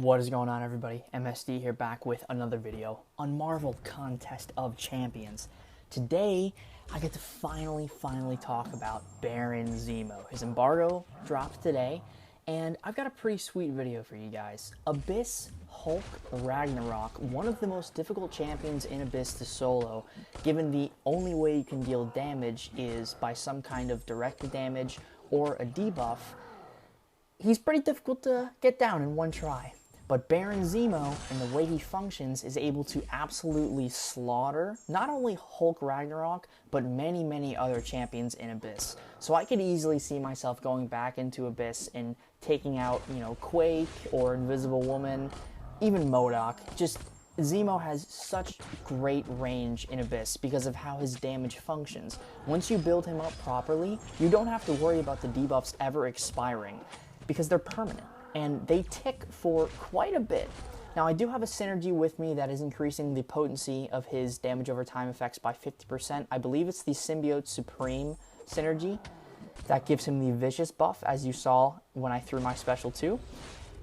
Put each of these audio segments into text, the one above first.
What is going on, everybody? MSD here, back with another video on Marvel Contest of Champions. Today, I get to finally talk about Baron Zemo. His embargo dropped today, and I've got a pretty sweet video for you guys. Abyss, Hulk, Ragnarok, one of the most difficult champions in Abyss to solo, given the only way you can deal damage is by some kind of direct damage or a debuff. He's pretty difficult to get down in one try. But Baron Zemo, and the way he functions, is able to absolutely slaughter not only Hulk Ragnarok, but many other champions in Abyss. So I could easily see myself going back into Abyss and taking out, Quake or Invisible Woman, even MODOK. Just, Zemo has such great range in Abyss because of how his damage functions. Once you build him up properly, you don't have to worry about the debuffs ever expiring, because they're permanent, and they tick for quite a bit. Now, I do have a synergy with me that is increasing the potency of his damage over time effects by 50%. I believe it's the Symbiote Supreme synergy that gives him the Vicious buff, as you saw when I threw my special 2.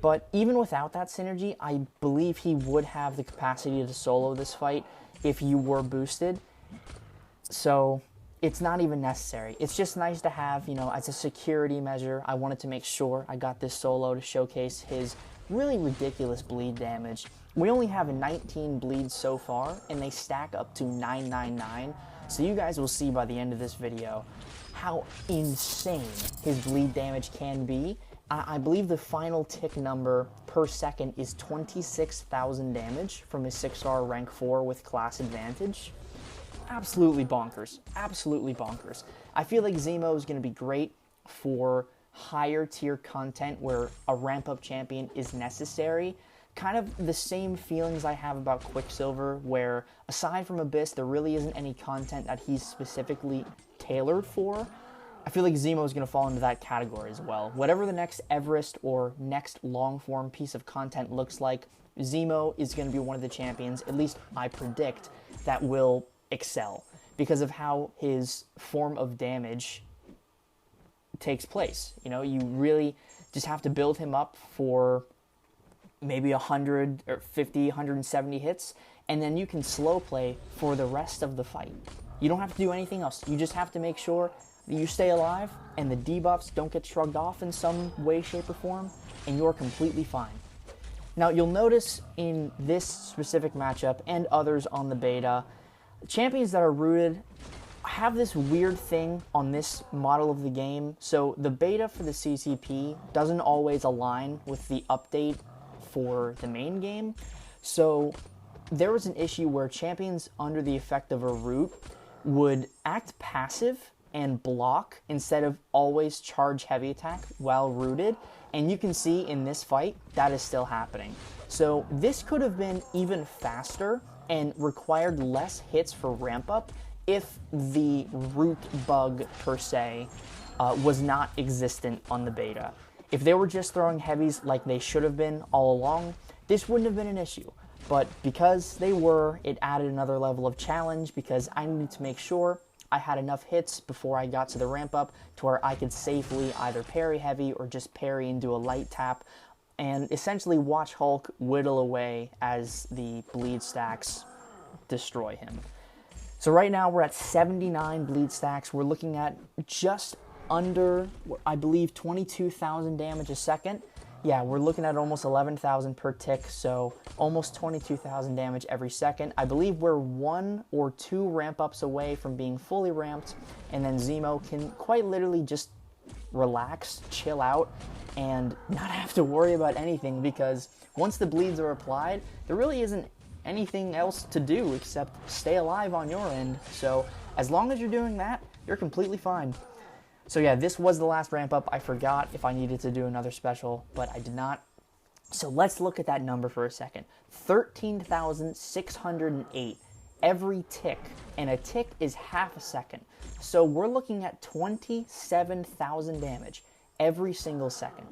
But even without that synergy, I believe he would have the capacity to solo this fight if you were boosted. So it's not even necessary. It's just nice to have, as a security measure. I wanted to make sure I got this solo to showcase his really ridiculous bleed damage. We only have 19 bleeds so far, and they stack up to 999. So you guys will see by the end of this video how insane his bleed damage can be. I believe the final tick number per second is 26,000 damage from his 6-star rank 4 with class advantage. Absolutely bonkers. Absolutely bonkers. I feel like Zemo is going to be great for higher tier content where a ramp-up champion is necessary. Kind of the same feelings I have about Quicksilver, where aside from Abyss, there really isn't any content that he's specifically tailored for. I feel like Zemo is going to fall into that category as well. Whatever the next Everest or next long-form piece of content looks like, Zemo is going to be one of the champions, at least I predict, that will excel because of how his form of damage takes place. You really just have to build him up for maybe 100 or 50, 170 hits, and then you can slow play for the rest of the fight. You don't have to do anything else. You just have to make sure that you stay alive and the debuffs don't get shrugged off in some way, shape, or form, and you're completely fine. Now, you'll notice in this specific matchup and others on the beta, champions that are rooted have this weird thing on this model of the game. So the beta for the CCP doesn't always align with the update for the main game. So there was an issue where champions under the effect of a root would act passive and block instead of always charge heavy attack while rooted. And you can see in this fight that is still happening. So this could have been even faster and required less hits for ramp up if the root bug per se was not existent on the beta. If they were just throwing heavies like they should have been all along, this wouldn't have been an issue. But because they were, it added another level of challenge because I needed to make sure I had enough hits before I got to the ramp up to where I could safely either parry heavy or just parry and do a light tap, and essentially watch Hulk whittle away as the bleed stacks destroy him. So right now we're at 79 bleed stacks. We're looking at just under, I believe, 22,000 damage a second. Yeah, we're looking at almost 11,000 per tick, so almost 22,000 damage every second. I believe we're 1 or 2 ramp-ups away from being fully ramped, and then Zemo can quite literally just relax, chill out, and not have to worry about anything, because once the bleeds are applied, there really isn't anything else to do except stay alive on your end. So as long as you're doing that, you're completely fine. So yeah, this was the last ramp up. I forgot if I needed to do another special, but I did not. So let's look at that number for a second. 13,608 every tick, and a tick is half a second. So we're looking at 27,000 damage every single second.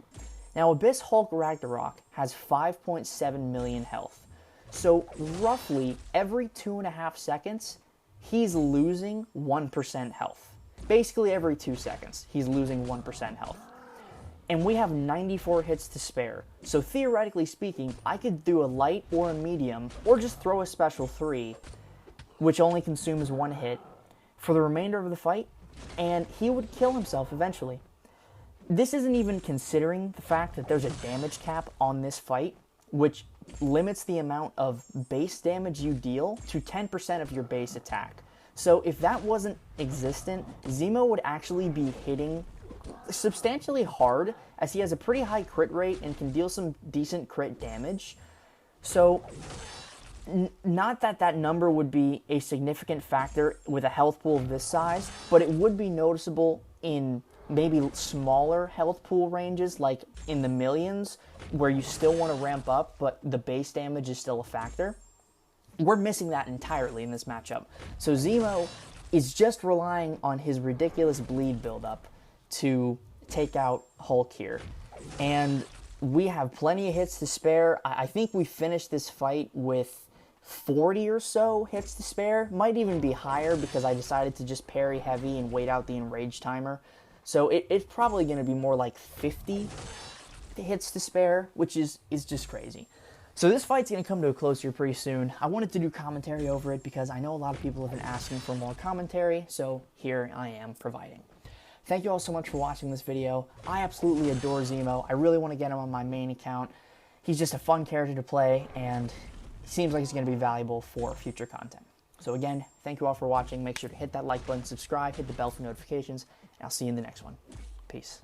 Now, Abyss Hulk Ragnarok has 5.7 million health. So roughly every 2.5 seconds, he's losing 1% health. Basically every 2 seconds, he's losing 1% health. and we have 94 hits to spare. So theoretically speaking, I could do a light or a medium, or just throw a special 3, which only consumes 1 hit, for the remainder of the fight, and he would kill himself eventually. This isn't even considering the fact that there's a damage cap on this fight, which limits the amount of base damage you deal to 10% of your base attack. So if that wasn't existent, Zemo would actually be hitting substantially hard, as he has a pretty high crit rate and can deal some decent crit damage. So not that that number would be a significant factor with a health pool of this size, but it would be noticeable in maybe smaller health pool ranges, like in the millions, where you still want to ramp up, but the base damage is still a factor. We're missing that entirely in this matchup. So Zemo is just relying on his ridiculous bleed buildup to take out Hulk here. And we have plenty of hits to spare. I think we finished this fight with 40 or so hits to spare. Might even be higher because I decided to just parry heavy and wait out the enrage timer. So it's probably going to be more like 50 hits to spare, which is just crazy. So this fight's going to come to a close here pretty soon. I wanted to do commentary over it because I know a lot of people have been asking for more commentary, so here I am providing. Thank you all so much for watching this video. I absolutely adore Zemo. I really want to get him on my main account. He's just a fun character to play, and he seems like he's going to be valuable for future content. So again, thank you all for watching. Make sure to hit that like button, subscribe, hit the bell for notifications, and I'll see you in the next one. Peace.